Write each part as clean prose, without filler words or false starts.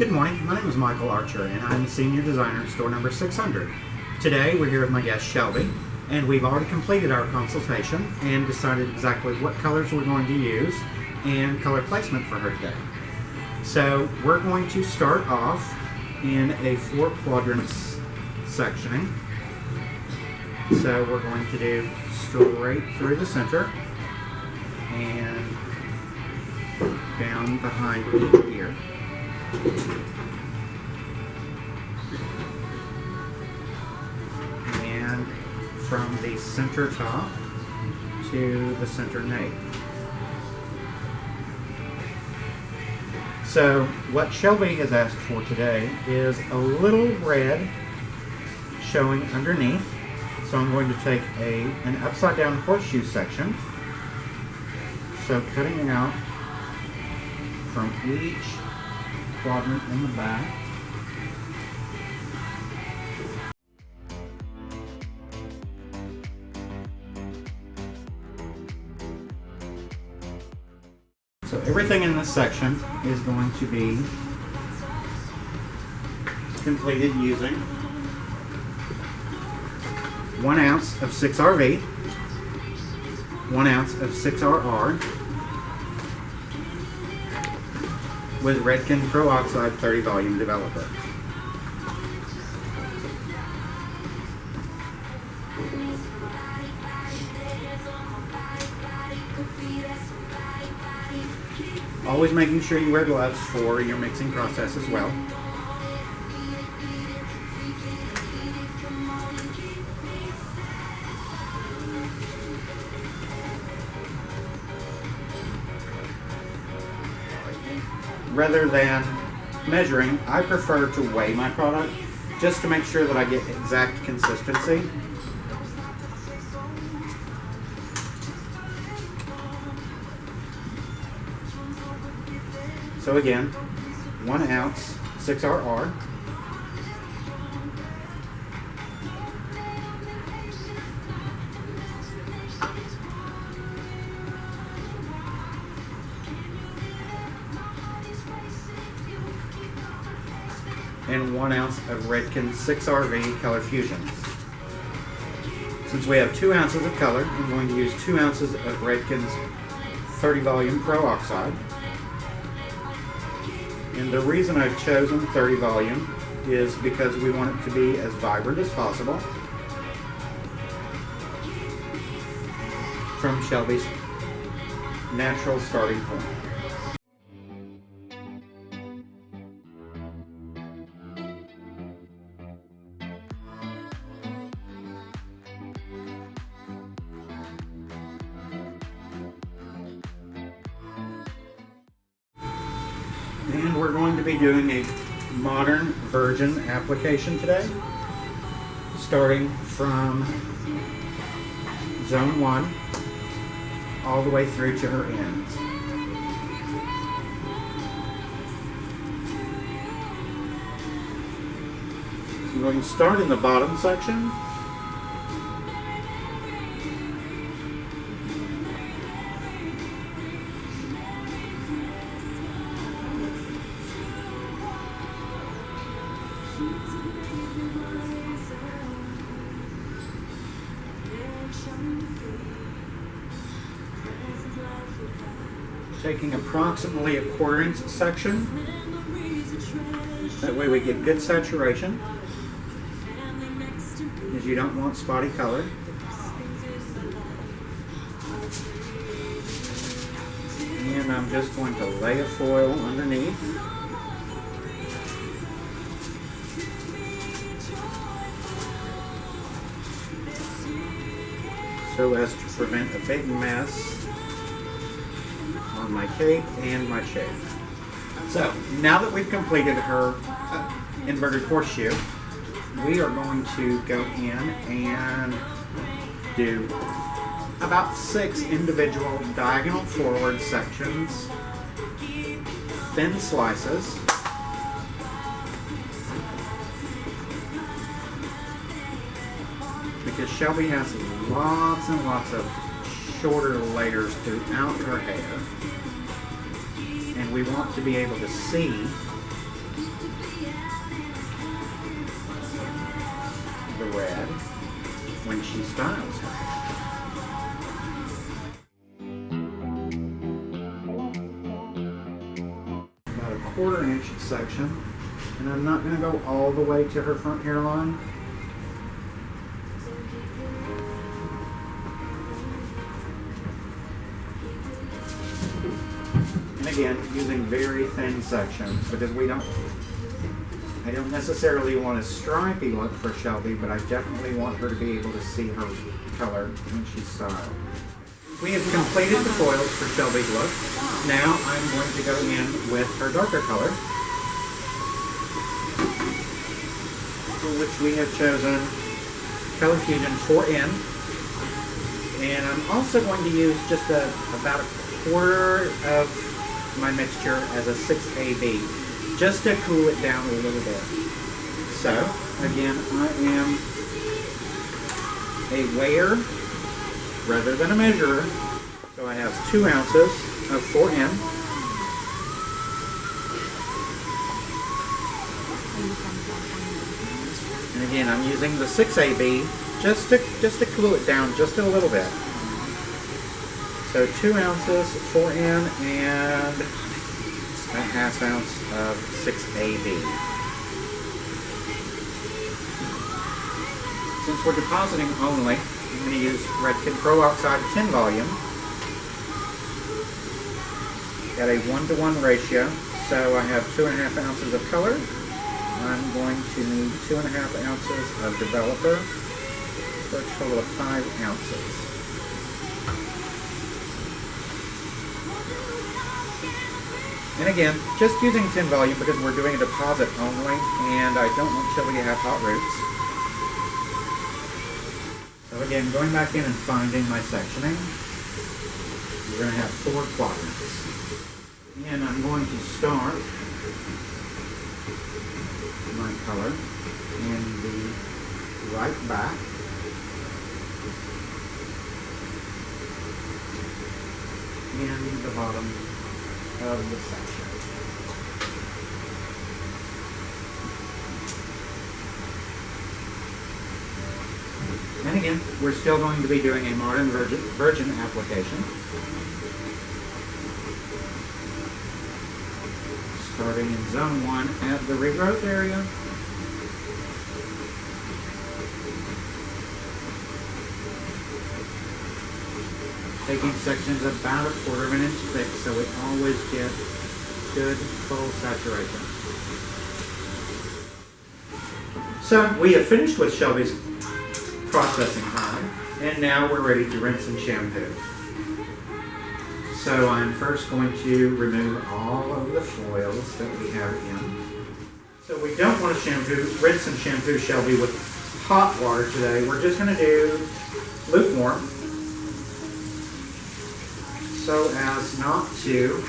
Good morning, my name is Michael Archer and I'm the Senior Designer at store number 600. Today we're here with my guest Shelby, and we've already completed our consultation and decided exactly what colors we're going to use and color placement for her today. So we're going to start off in a 4 quadrants sectioning. So we're going to do straight through the center and down behind each ear. And from the center top to the center nape. So what Shelby has asked for today is a little red showing underneath. So I'm going to take an upside down horseshoe section. So cutting out from each quadrant in the back. So everything in this section is going to be completed using 1 ounce of 6RV, 1 ounce of 6RR, with Redken Pro Oxide 30 volume developer. Always making sure you wear gloves for your mixing process as well. Rather than measuring, I prefer to weigh my product just to make sure that I get exact consistency. So again, 1 ounce 6RR, and 1 ounce of Redken 6RV Color Fusions. Since we have 2 ounces of color, I'm going to use 2 ounces of Redken's 30 volume Pro Oxide. And the reason I've chosen 30 volume is because we want it to be as vibrant as possible from Shelby's natural starting point. And we're going to be doing a modern virgin application today, starting from zone 1 all the way through to her ends. So we're going to start in the bottom section. Taking approximately a 1/4 inch section. That way we get good saturation, because you don't want spotty color. And I'm just going to lay a foil underneath. So as to prevent a big mess on my cape and my shape. So now that we've completed her inverted horseshoe, we are going to go in and do about 6 individual diagonal forward sections, thin slices, because Shelby has lots and lots of shorter layers throughout her hair, and we want to be able to see 1/4" section, and I'm not going to go all the way to her front hairline. And again, using very thin sections because I don't necessarily want a stripy look for Shelby, but I definitely want her to be able to see her color when she's styled. We have completed the foils for Shelby's look. Now I'm going to go in with her darker color, for which we have chosen Color Fusion 4N. And I'm also going to use just about 1/4 of my mixture as a 6AB, just to cool it down a little bit. So, again, I am a weigher rather than a measurer. So I have 2 ounces of 4N. And again, I'm using the 6AB just to cool it down just a little bit. So 2 ounces 4N and a 1/2 ounce of 6AB. Since we're depositing only, I'm going to use Redken Pro Oxide 10 volume at a 1-to-1 ratio. So I have 2.5 ounces of color. I'm going to need 2.5 ounces of developer for a total of 5 ounces. And again, just using 10 volume because we're doing a deposit only, and I don't want Shelby to have hot roots. So again, going back in and finding my sectioning, we're going to have 4 quadrants. And I'm going to start my color in the right back. In the bottom of the section. And again, we're still going to be doing a Modern Virgin application. Starting in zone 1 at the regrowth area. Taking sections about 1/4 of an inch thick so we always get good full saturation. So we have finished with Shelby's processing time, and now we're ready to rinse and shampoo. So I'm first going to remove all of the foils that we have in. So we don't want to rinse and shampoo Shelby with hot water today. We're just going to do lukewarm, so as not to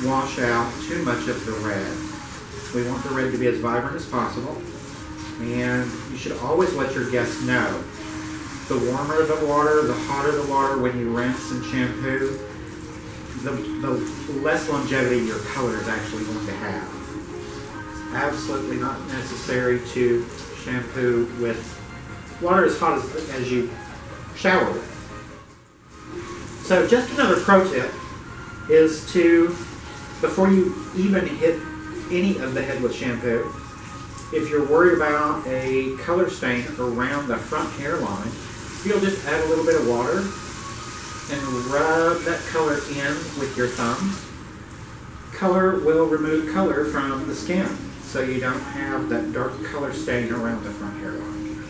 wash out too much of the red. We want the red to be as vibrant as possible, and you should always let your guests know. The warmer the water, the hotter the water when you rinse and shampoo, the less longevity your color is actually going to have. It's absolutely not necessary to shampoo with water as hot as you shower with. So just another pro tip is to, before you even hit any of the head with shampoo, if you're worried about a color stain around the front hairline, you'll just add a little bit of water and rub that color in with your thumb. Color will remove color from the skin, so you don't have that dark color stain around the front hairline.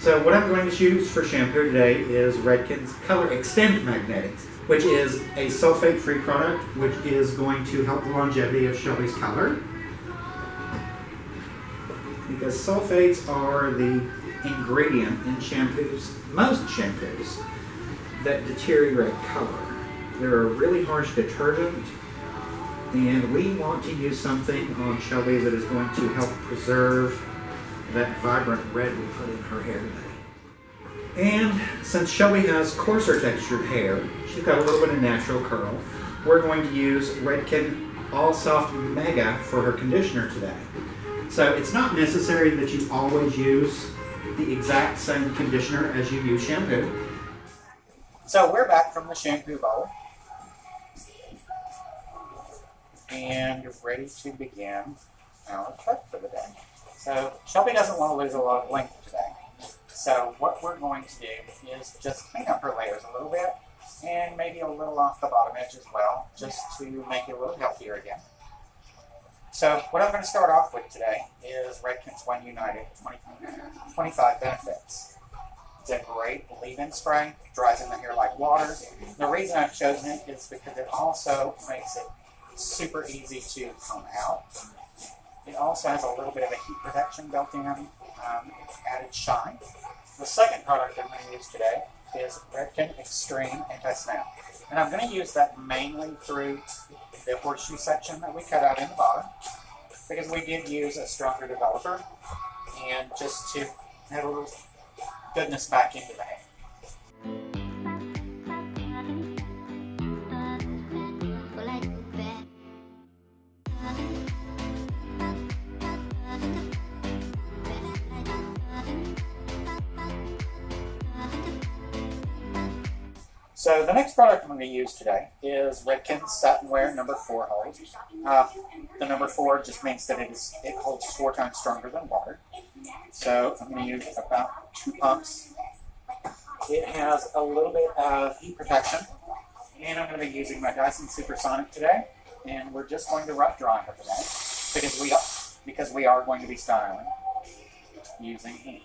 So what I'm going to choose for shampoo today is Redken's Color Extend Magnetics, which is a sulfate-free product, which is going to help the longevity of Shelby's color. Because sulfates are the ingredient in shampoos, most shampoos, that deteriorate color. They're a really harsh detergent, and we want to use something on Shelby that is going to help preserve that vibrant red we put in her hair today. And since Shelby has coarser textured hair, she's got a little bit of natural curl, we're going to use Redken All Soft Mega for her conditioner today. So it's not necessary that you always use the exact same conditioner as you use shampoo. So we're back from the shampoo bowl. and you're ready to begin our prep for the day. So Shelby doesn't want to lose a lot of length today. So what we're going to do is just clean up her layers a little bit and maybe a little off the bottom edge as well, just to make it a little healthier again. So what I'm going to start off with today is Redken's One United 25 Benefits. It's a great leave-in spray, dries in the hair like water. The reason I've chosen it is because it also makes it super easy to comb out. It also has a little bit of a heat protection built in. It's added shine. The second product I'm going to use today is Redken Extreme Anti-Snap. And I'm going to use that mainly through the horseshoe section that we cut out in the bottom, because we did use a stronger developer, and just to add a little goodness back into the hair. So the next product I'm going to use today is Redken's Satin Wear number 4 hold. The number 4 just means that it holds 4 times stronger than water. So I'm going to use about 2 pumps. It has a little bit of heat protection, and I'm going to be using my Dyson Supersonic today. And we're just going to rough dry her today because we are going to be styling using heat.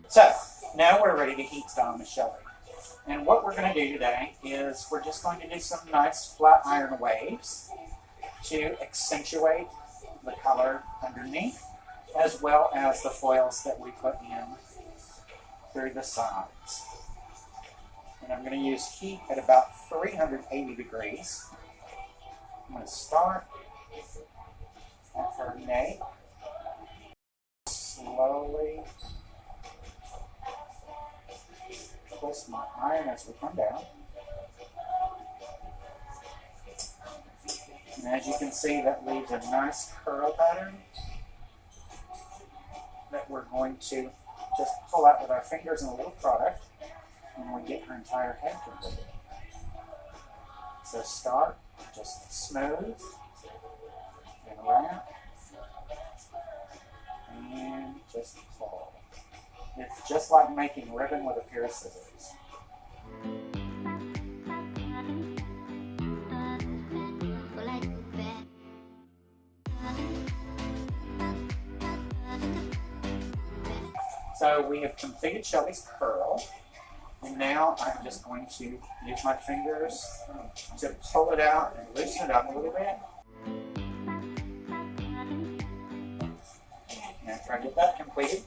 So now we're ready to heat style Miss Shelby. And what we're going to do today is we're just going to do some nice flat iron waves to accentuate the color underneath, as well as the foils that we put in through the sides. And I'm going to use heat at about 380 degrees. I'm going to start at her nape, slowly twist my iron as we come down. And as you can see, that leaves a nice curl pattern that we're going to just pull out with our fingers in a little product when we get her entire head completed. So start just smooth and wrap and just pull. It's just like making ribbon with a pair of scissors. So we have completed Shelby's curl, and now I'm just going to use my fingers to pull it out and loosen it up a little bit. And after I get that completed,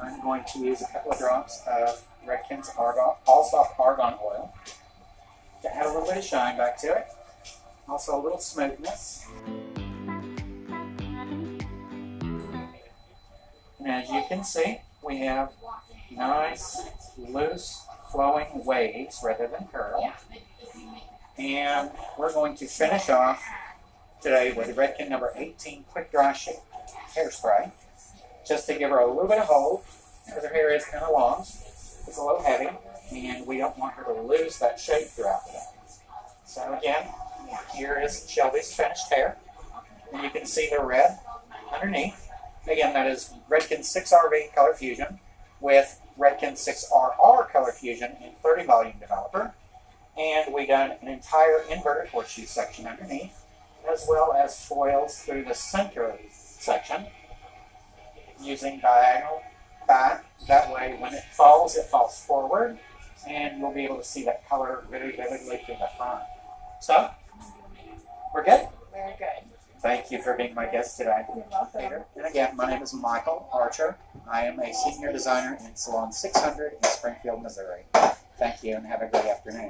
I'm going to use a couple of drops of Redken's All Soft Argan Oil to add a little bit of shine back to it. Also a little smoothness. And as you can see, we have nice, loose, flowing waves rather than curl. And we're going to finish off today with Redken number 18 Quick Dry Hairspray, just to give her a little bit of hold, because her hair is kind of long. It's a little heavy, and we don't want her to lose that shape throughout the day. So again, here is Shelby's finished hair, and you can see the red underneath. Again, that is Redken 6RV Color Fusion with Redken 6RR Color Fusion in 30 volume developer. And we done an entire inverted horseshoe section underneath, as well as foils through the center section, using diagonal back. That way when it falls forward, and you'll be able to see that color very vividly through the front. So, we're good? Very good. Thank you for being my guest today. You're welcome. And again, my name is Michael Archer. I am a senior designer in Salon 600 in Springfield, Missouri. Thank you and have a great afternoon.